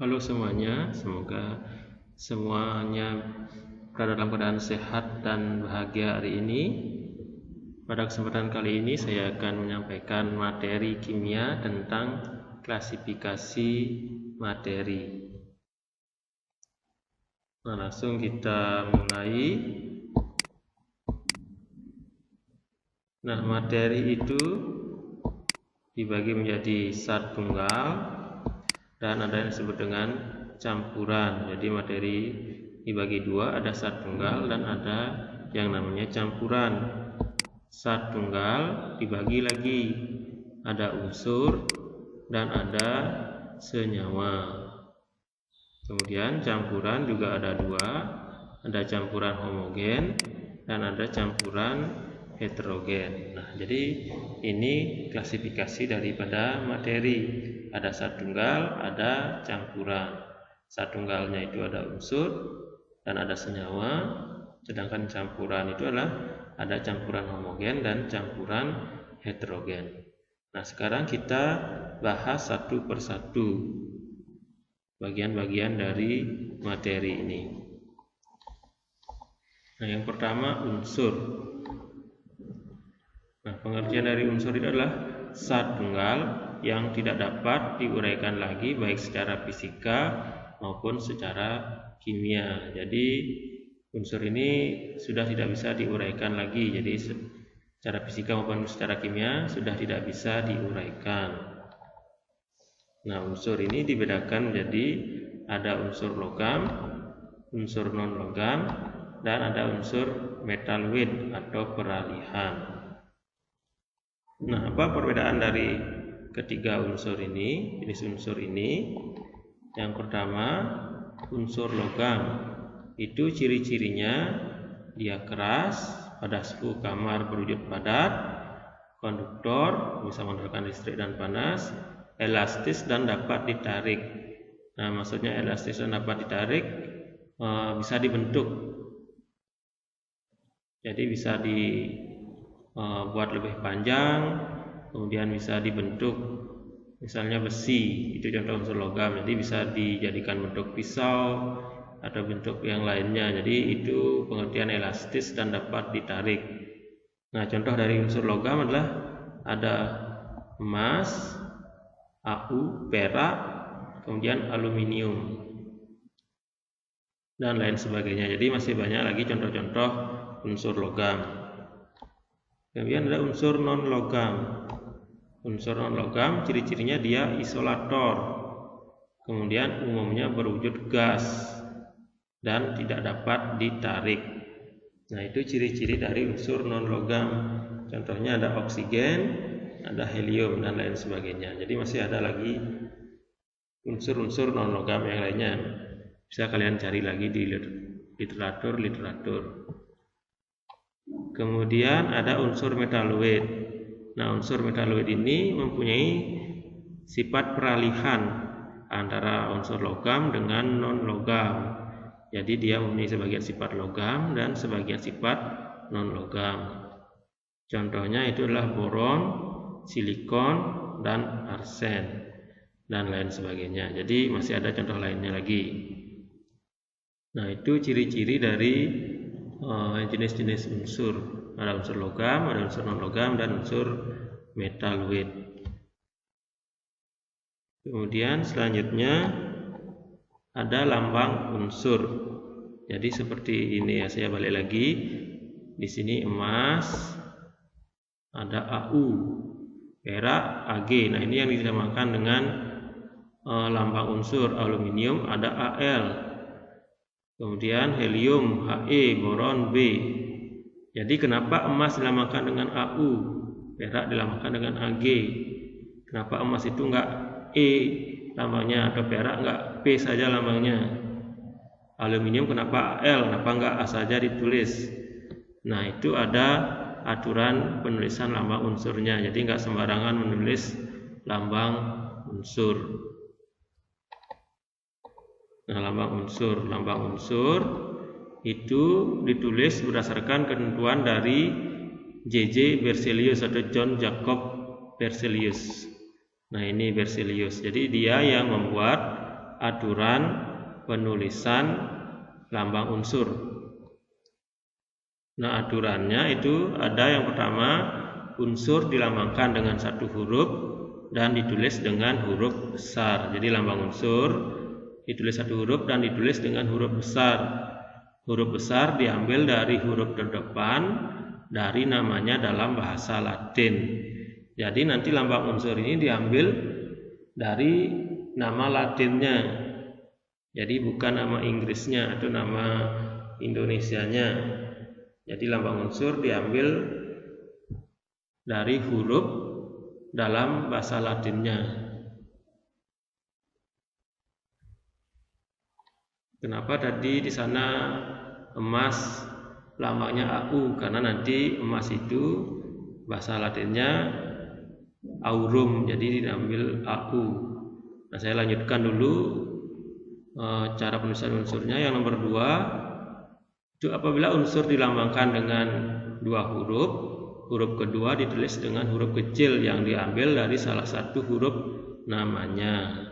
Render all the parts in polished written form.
Halo semuanya, semoga semuanya berada dalam keadaan sehat dan bahagia hari ini. Pada kesempatan kali ini saya akan menyampaikan materi kimia tentang klasifikasi materi. Nah, langsung kita mulai. Nah, materi itu dibagi menjadi zat tunggal dan ada yang disebut dengan campuran. Jadi materi dibagi dua, ada zat tunggal dan ada yang namanya campuran. Zat tunggal dibagi lagi, ada unsur dan ada senyawa. Kemudian campuran juga ada dua, ada campuran homogen dan ada campuran heterogen. Nah, jadi ini klasifikasi daripada materi. Ada zat tunggal, ada campuran. Zat tunggalnya itu ada unsur dan ada senyawa, sedangkan campuran itu adalah ada campuran homogen dan campuran heterogen. Nah, sekarang kita bahas satu persatu bagian-bagian dari materi ini. Nah, yang pertama unsur. Nah, pengertian dari unsur itu adalah zat tunggal yang tidak dapat diuraikan lagi baik secara fisika maupun secara kimia. Jadi unsur ini sudah tidak bisa diuraikan lagi. Jadi secara fisika maupun secara kimia sudah tidak bisa diuraikan. Nah, unsur ini dibedakan menjadi ada unsur logam, unsur non logam, dan ada unsur metaloid atau peralihan. Nah, apa perbedaan dari ketiga unsur ini, jenis unsur ini? Yang pertama, unsur logam. Itu ciri-cirinya dia keras, pada suhu kamar berwujud padat, konduktor, bisa menghasilkan listrik dan panas, elastis dan dapat ditarik. Nah, maksudnya elastis dan dapat ditarik bisa dibentuk. Jadi bisa buat lebih panjang, kemudian bisa dibentuk misalnya besi, itu contoh unsur logam. Jadi bisa dijadikan bentuk pisau atau bentuk yang lainnya. Jadi itu pengertian elastis dan dapat ditarik. Nah, contoh dari unsur logam adalah ada emas, Au, perak, kemudian aluminium dan lain sebagainya. Jadi masih banyak lagi contoh-contoh unsur logam. Kemudian ada unsur non logam. Unsur non logam ciri-cirinya dia isolator. Kemudian umumnya berwujud gas dan tidak dapat ditarik. Nah, itu ciri-ciri dari unsur non logam. Contohnya ada oksigen, ada helium dan lain sebagainya. Jadi masih ada lagi unsur-unsur non logam yang lainnya. Bisa kalian cari lagi di literatur. Kemudian ada unsur metaloid. Nah, unsur metaloid ini mempunyai sifat peralihan antara unsur logam dengan non logam. Jadi dia mempunyai sebagian sifat logam dan sebagian sifat non logam. Contohnya itu adalah boron, silikon, dan arsen dan lain sebagainya. Jadi masih ada contoh lainnya lagi. Nah, itu ciri-ciri dari jenis-jenis unsur. Ada unsur logam, ada unsur non logam, dan unsur metaloid. Kemudian selanjutnya ada lambang unsur. Jadi seperti ini ya, saya balik lagi. Di sini emas, ada Au, perak, Ag. Nah, ini yang disamakan dengan lambang unsur. Aluminium ada Al. Kemudian helium, He, boron, B. Jadi kenapa emas dilambangkan dengan Au, perak dilambangkan dengan Ag? Kenapa emas itu enggak E lambangnya atau perak enggak P saja lambangnya? Aluminium kenapa Al, kenapa enggak A saja ditulis? Nah, itu ada aturan penulisan lambang unsurnya. Jadi enggak sembarangan menulis lambang unsur. Nah, lambang unsur itu ditulis berdasarkan ketentuan dari J.J. Berzelius atau John Jacob Berzelius. Nah, ini Berzelius. Jadi dia yang membuat aturan penulisan lambang unsur. Nah, aturannya itu ada yang pertama, unsur dilambangkan dengan satu huruf dan ditulis dengan huruf besar. Jadi lambang unsur ditulis satu huruf dan ditulis dengan huruf besar. Huruf besar diambil dari huruf terdepan dari namanya dalam bahasa Latin. Jadi nanti lambang unsur ini diambil dari nama Latinnya. Jadi bukan nama Inggrisnya atau nama Indonesianya. Jadi lambang unsur diambil dari huruf dalam bahasa Latinnya. Kenapa tadi di sana emas lambangnya AU? Karena nanti emas itu bahasa Latinnya aurum, jadi diambil AU. Nah, saya lanjutkan dulu cara penulisan unsurnya. Yang nomor 2 itu apabila unsur dilambangkan dengan dua huruf, huruf kedua ditulis dengan huruf kecil yang diambil dari salah satu huruf namanya.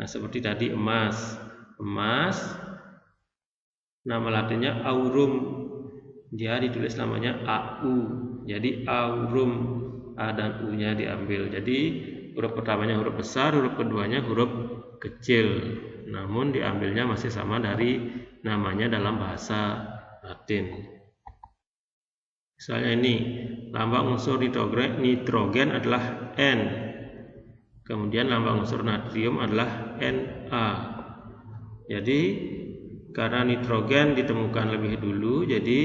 Nah, seperti tadi emas, nama Latinnya aurum, dia ditulis namanya AU, jadi aurum, A dan U-nya diambil. Jadi huruf pertamanya huruf besar, huruf keduanya huruf kecil, namun diambilnya masih sama dari namanya dalam bahasa Latin. Misalnya ini, lambang unsur nitrogen adalah N, kemudian lambang unsur natrium adalah Na. Jadi karena nitrogen ditemukan lebih dulu, jadi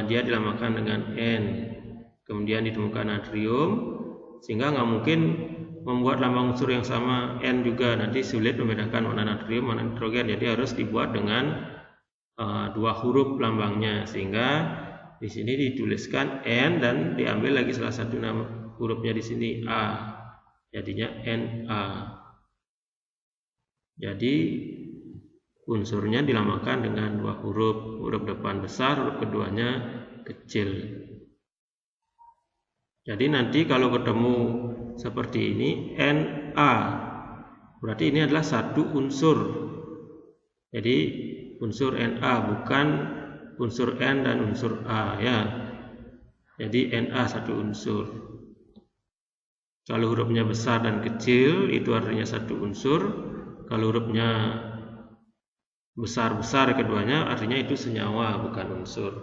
dia dilambangkan dengan N. Kemudian ditemukan natrium, sehingga nggak mungkin membuat lambang unsur yang sama N juga, nanti sulit membedakan mana natrium mana nitrogen. Jadi harus dibuat dengan dua huruf lambangnya, sehingga di sini dituliskan N dan diambil lagi salah satu nama hurufnya di sini A, jadinya Na. Jadi unsurnya dilambangkan dengan dua huruf, huruf depan besar, huruf keduanya kecil. Jadi nanti kalau ketemu seperti ini Na, berarti ini adalah satu unsur. Jadi unsur Na, bukan unsur N dan unsur A ya. Jadi Na satu unsur. Kalau hurufnya besar dan kecil itu artinya satu unsur. Kalau hurufnya besar-besar keduanya artinya itu senyawa, bukan unsur.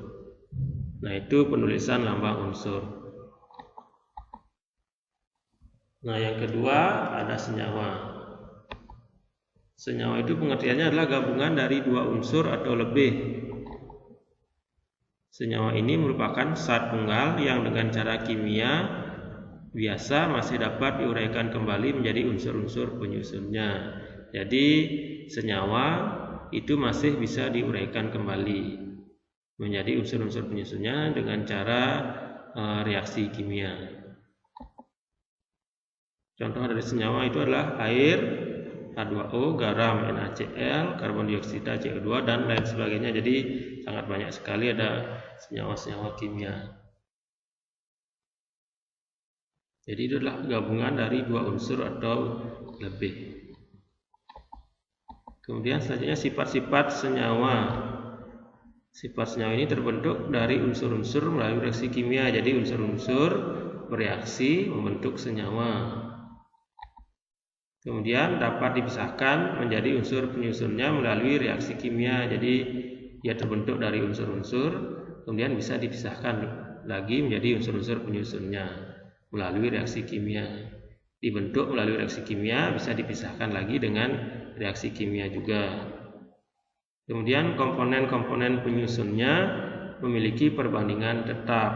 Nah, itu penulisan lambang unsur. Nah, yang kedua ada senyawa. Senyawa itu pengertiannya adalah gabungan dari dua unsur atau lebih. Senyawa ini merupakan zat tunggal yang dengan cara kimia biasa masih dapat diuraikan kembali menjadi unsur-unsur penyusunnya. Jadi senyawa itu masih bisa diuraikan kembali menjadi unsur-unsur penyusunnya dengan cara reaksi kimia. Contoh dari senyawa itu adalah air, H2O, garam, NaCl, karbon dioksida, CO2, dan lain sebagainya. Jadi sangat banyak sekali ada senyawa-senyawa kimia. Jadi itu adalah gabungan dari dua unsur atau lebih. Kemudian selanjutnya sifat-sifat senyawa. Sifat senyawa ini terbentuk dari unsur-unsur melalui reaksi kimia. Jadi unsur-unsur bereaksi membentuk senyawa. Kemudian dapat dipisahkan menjadi unsur penyusunnya melalui reaksi kimia. Jadi dia terbentuk dari unsur-unsur, kemudian bisa dipisahkan lagi menjadi unsur-unsur penyusunnya melalui reaksi kimia. Dibentuk melalui reaksi kimia, bisa dipisahkan lagi dengan reaksi kimia juga. Kemudian komponen-komponen penyusunnya memiliki perbandingan tetap.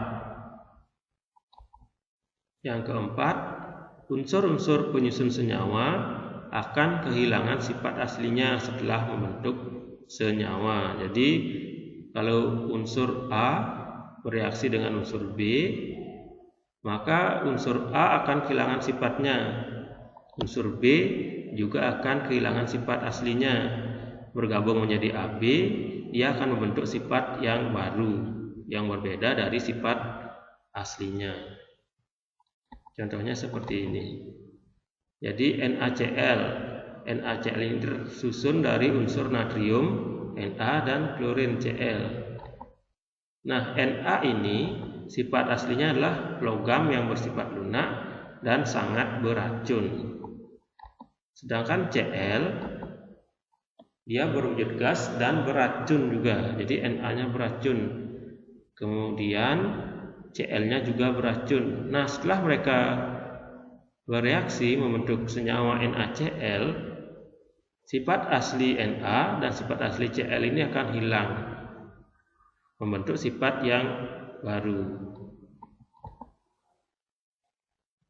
Yang keempat, unsur-unsur penyusun senyawa akan kehilangan sifat aslinya setelah membentuk senyawa. Jadi kalau unsur A bereaksi dengan unsur B, maka unsur A akan kehilangan sifatnya. Unsur B juga akan kehilangan sifat aslinya. Bergabung menjadi AB, dia akan membentuk sifat yang baru, yang berbeda dari sifat aslinya. Contohnya seperti ini. Jadi NaCl NaCl ini tersusun dari unsur natrium Na dan klorin Cl. Nah, Na ini sifat aslinya adalah logam yang bersifat lunak dan sangat beracun. Sedangkan Cl dia berwujud gas dan beracun juga. Jadi Na-nya beracun. Kemudian Cl-nya juga beracun. Nah, setelah mereka bereaksi membentuk senyawa NaCl, sifat asli Na dan sifat asli Cl ini akan hilang, membentuk sifat yang baru.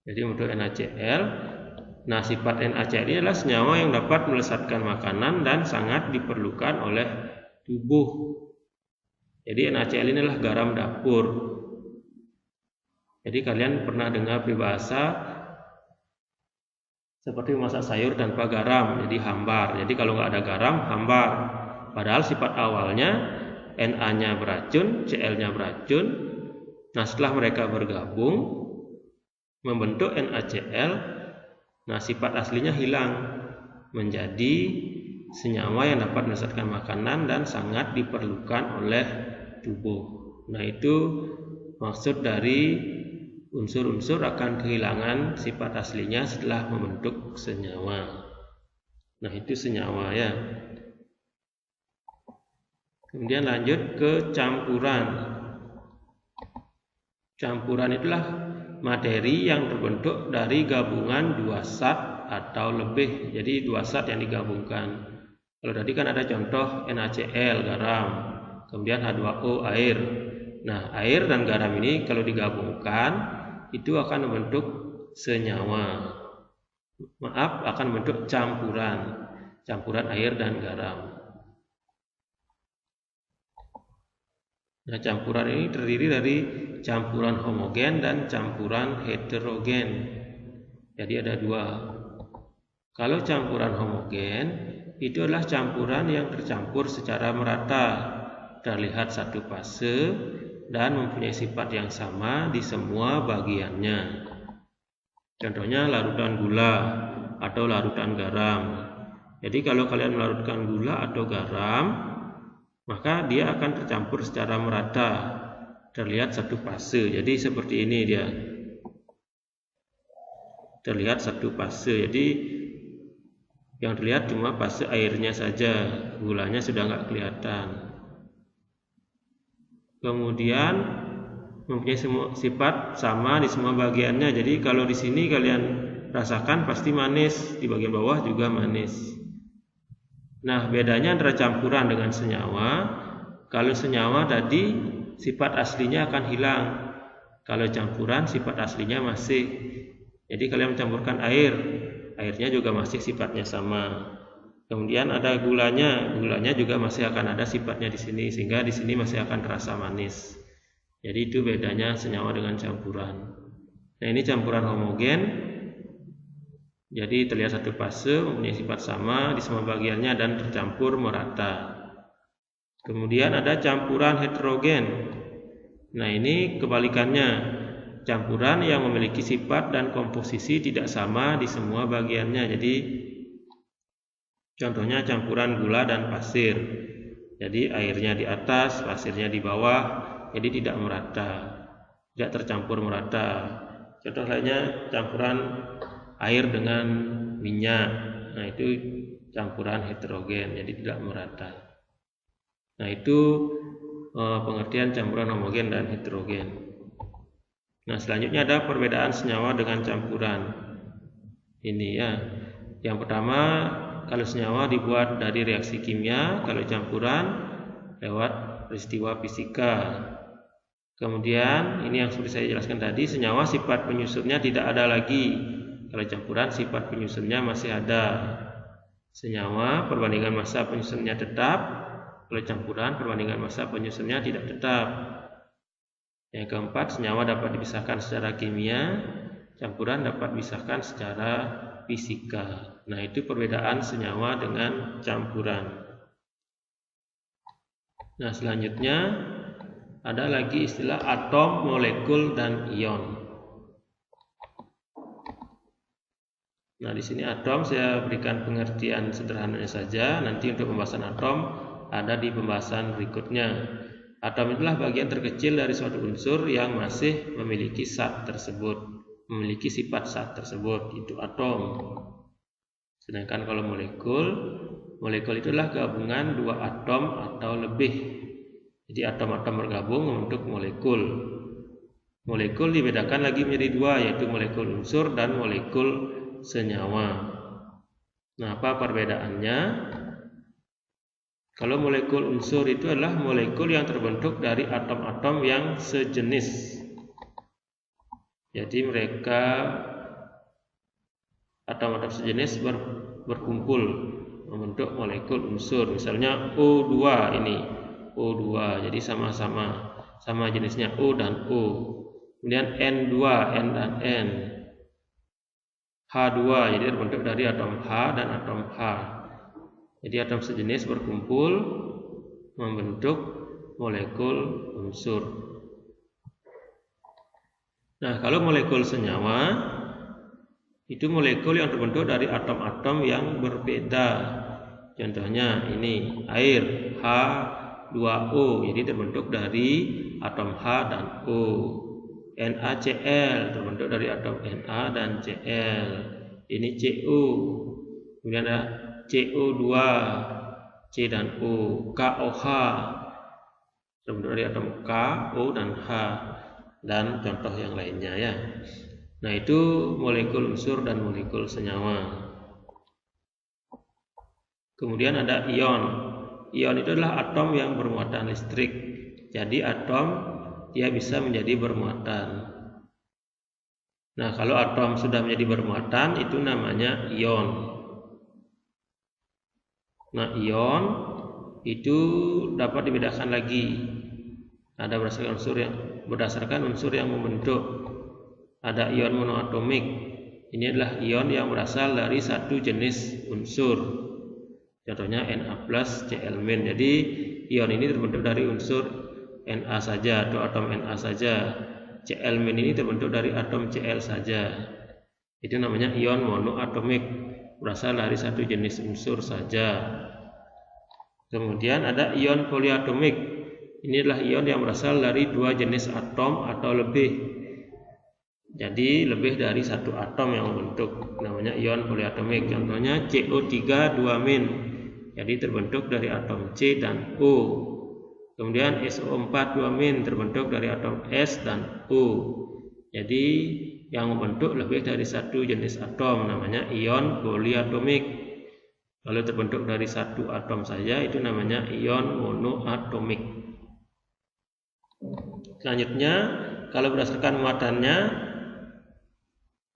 Jadi membentuk NaCl. Nah, sifat NaCl ini adalah senyawa yang dapat melesatkan makanan dan sangat diperlukan oleh tubuh. Jadi NaCl ini adalah garam dapur. Jadi kalian pernah dengar peribahasa seperti memasak sayur tanpa garam, jadi hambar. Jadi kalau nggak ada garam, hambar. Padahal sifat awalnya Na-nya beracun, Cl-nya beracun. Nah, setelah mereka bergabung membentuk NaCl, nah sifat aslinya hilang menjadi senyawa yang dapat melesatkan makanan dan sangat diperlukan oleh tubuh. Nah, itu maksud dari unsur-unsur akan kehilangan sifat aslinya setelah membentuk senyawa. Nah, itu senyawa ya. Kemudian lanjut ke campuran. Campuran itulah materi yang terbentuk dari gabungan dua zat atau lebih. Jadi dua zat yang digabungkan. Kalau tadi kan ada contoh NaCl, garam, kemudian H2O, air. Nah, air dan garam ini kalau digabungkan itu akan membentuk senyawa. Maaf, akan membentuk campuran. Campuran air dan garam. Nah, campuran ini terdiri dari campuran homogen dan campuran heterogen. Jadi ada dua. Kalau campuran homogen itu adalah campuran yang tercampur secara merata, terlihat satu fase dan mempunyai sifat yang sama di semua bagiannya. Contohnya larutan gula atau larutan garam. Jadi kalau kalian melarutkan gula atau garam, maka dia akan tercampur secara merata, terlihat satu fase. Jadi seperti ini dia, terlihat satu fase. Jadi yang terlihat cuma fase airnya saja, gulanya sudah nggak kelihatan. Kemudian mempunyai sifat sama di semua bagiannya. Jadi kalau di sini kalian rasakan pasti manis, di bagian bawah juga manis. Nah, bedanya antara campuran dengan senyawa, kalau senyawa tadi sifat aslinya akan hilang. Kalau campuran sifat aslinya masih. Jadi kalian mencampurkan air, airnya juga masih sifatnya sama. Kemudian ada gulanya, gulanya juga masih akan ada sifatnya di sini, sehingga di sini masih akan terasa manis. Jadi itu bedanya senyawa dengan campuran. Nah, ini campuran homogen. Jadi terlihat satu fase, mempunyai sifat sama di semua bagiannya dan tercampur merata. Kemudian ada campuran heterogen. Nah, ini kebalikannya. Campuran yang memiliki sifat dan komposisi tidak sama di semua bagiannya. Jadi contohnya campuran gula dan pasir. Jadi airnya di atas, pasirnya di bawah, jadi tidak merata, tidak tercampur merata. Contoh lainnya campuran air dengan minyak. Nah, itu campuran heterogen, jadi tidak merata. Nah, itu pengertian campuran homogen dan heterogen. Nah, selanjutnya ada perbedaan senyawa dengan campuran. Ini ya. Yang pertama, kalau senyawa dibuat dari reaksi kimia, kalau campuran lewat peristiwa fisika. Kemudian ini yang seperti saya jelaskan tadi, senyawa sifat penyusunnya tidak ada lagi. Kalau campuran sifat penyusunnya masih ada. Senyawa perbandingan massa penyusunnya tetap, kalau campuran perbandingan massa penyusunnya tidak tetap. Yang keempat, senyawa dapat dipisahkan secara kimia, campuran dapat dipisahkan secara fisika. Nah, itu perbedaan senyawa dengan campuran. Nah, selanjutnya ada lagi istilah atom, molekul, dan ion. Nah, di sini atom saya berikan pengertian sederhananya saja. Nanti untuk pembahasan atom ada di pembahasan berikutnya. Atom itulah bagian terkecil dari suatu unsur yang masih memiliki zat tersebut, memiliki sifat zat tersebut, itu atom. Sedangkan kalau molekul itulah gabungan dua atom atau lebih. Jadi atom-atom bergabung membentuk molekul. Molekul dibedakan lagi menjadi dua, yaitu molekul unsur dan molekul senyawa. Nah, apa perbedaannya? Kalau molekul unsur itu adalah molekul yang terbentuk dari atom-atom yang sejenis. Jadi mereka atom-atom sejenis berkumpul membentuk molekul unsur. Misalnya O2 ini, O2. Jadi sama jenisnya O dan O. Kemudian N2, N dan N. H2, jadi terbentuk dari atom H dan atom H. Jadi atom sejenis berkumpul membentuk molekul unsur. Nah, kalau molekul senyawa itu molekul yang terbentuk dari atom-atom yang berbeda. Contohnya ini air H2O, jadi terbentuk dari atom H dan O. NaCl terbentuk dari atom Na dan Cl. Ini Co. Kemudian ada CO2, C dan O. KOH terbentuk dari atom K, O dan H, dan contoh yang lainnya ya. Nah, itu molekul unsur dan molekul senyawa. Kemudian ada ion. Ion itu adalah atom yang bermuatan listrik. Jadi atom dia bisa menjadi bermuatan. Nah, kalau atom sudah menjadi bermuatan itu namanya ion. Nah, ion itu dapat dibedakan lagi. Ada berdasarkan unsur yang membentuk. Ada ion monoatomik. Ini adalah ion yang berasal dari satu jenis unsur. Contohnya Na+, Cl-. Jadi ion ini terbentuk dari unsur Na saja atau atom Na saja. Cl- ini terbentuk dari atom Cl saja. Itu namanya ion monoatomik, berasal dari satu jenis unsur saja. Kemudian ada ion poliatomik. Ini adalah ion yang berasal dari dua jenis atom atau lebih. Jadi lebih dari satu atom yang membentuk, namanya ion poliatomik. Contohnya CO3 2-. Jadi terbentuk dari atom C dan O. Kemudian SO4 2- terbentuk dari atom S dan O. Jadi yang membentuk lebih dari satu jenis atom, namanya ion poliatomik. Kalau terbentuk dari satu atom saja itu namanya ion monoatomik. Selanjutnya, kalau berdasarkan muatannya,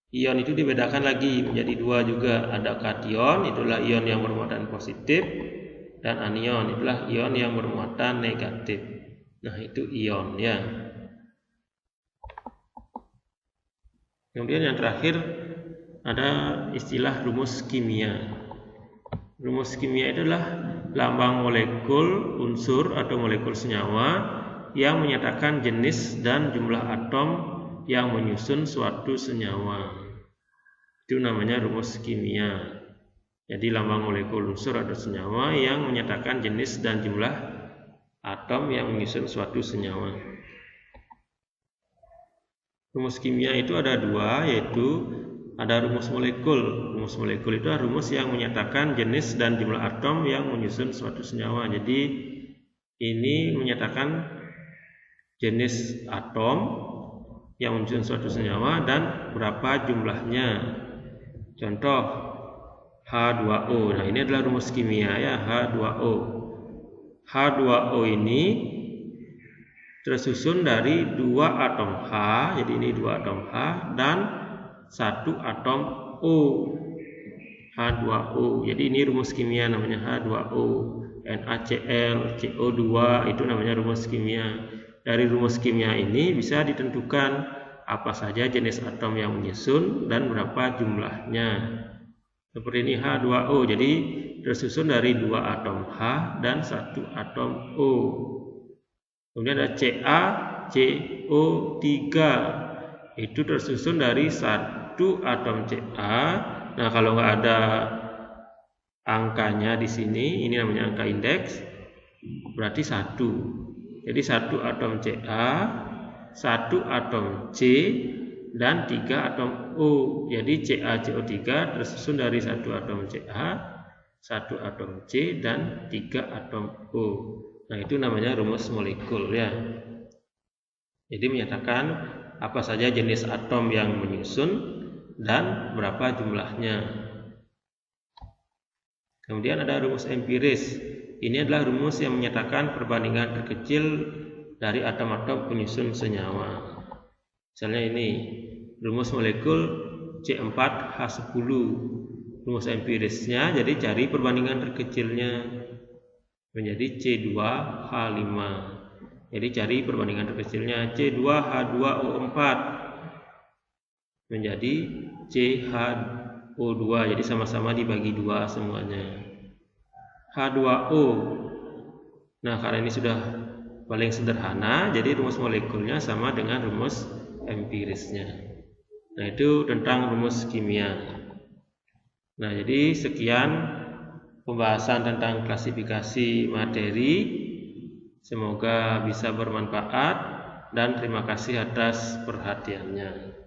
ion itu dibedakan lagi menjadi dua juga. Ada kation, itulah ion yang bermuatan positif, dan anion, itulah ion yang bermuatan negatif. Nah, itu ion ya. Kemudian yang terakhir ada istilah rumus kimia. Rumus kimia adalah lambang molekul unsur atau molekul senyawa yang menyatakan jenis dan jumlah atom yang menyusun suatu senyawa. Itu namanya rumus kimia. Jadi lambang molekul unsur atau senyawa yang menyatakan jenis dan jumlah atom yang menyusun suatu senyawa. Rumus kimia itu ada dua, yaitu ada rumus molekul. Rumus molekul itu adalah rumus yang menyatakan jenis dan jumlah atom yang menyusun suatu senyawa. Jadi ini menyatakan jenis atom yang menyusun suatu senyawa dan berapa jumlahnya. Contoh H2O. Nah, ini adalah rumus kimia ya, H2O. H2O ini tersusun dari dua atom H, jadi ini dua atom H dan satu atom O. H2O. Jadi ini rumus kimia namanya H2O. NaCl, CO2 itu namanya rumus kimia. Dari rumus kimia ini bisa ditentukan apa saja jenis atom yang menyusun dan berapa jumlahnya. Seperti ini H2O, jadi tersusun dari dua atom H dan satu atom O. Kemudian ada CaCO3, itu tersusun dari satu atom Ca Nah, kalau nggak ada angkanya di sini, ini namanya angka indeks, berarti 1. Jadi 1 atom Ca, 1 atom C, dan 3 atom O. Jadi CaCO3 tersusun dari 1 atom Ca, 1 atom C, dan 3 atom O. Nah, itu namanya rumus molekul ya. Jadi menyatakan apa saja jenis atom yang menyusun dan berapa jumlahnya. Kemudian ada rumus empiris. Ini adalah rumus yang menyatakan perbandingan terkecil dari atom-atom penyusun senyawa. Misalnya ini, rumus molekul C4H10. Rumus empirisnya, jadi cari perbandingan terkecilnya menjadi C2H5. Jadi cari perbandingan terkecilnya C2H2O4 menjadi CH2, jadi sama-sama dibagi 2 semuanya. H2O. Nah, karena ini sudah paling sederhana, jadi rumus molekulnya sama dengan rumus empirisnya. Nah, itu tentang rumus kimia. Nah, jadi sekian pembahasan tentang klasifikasi materi. Semoga bisa bermanfaat dan terima kasih atas perhatiannya.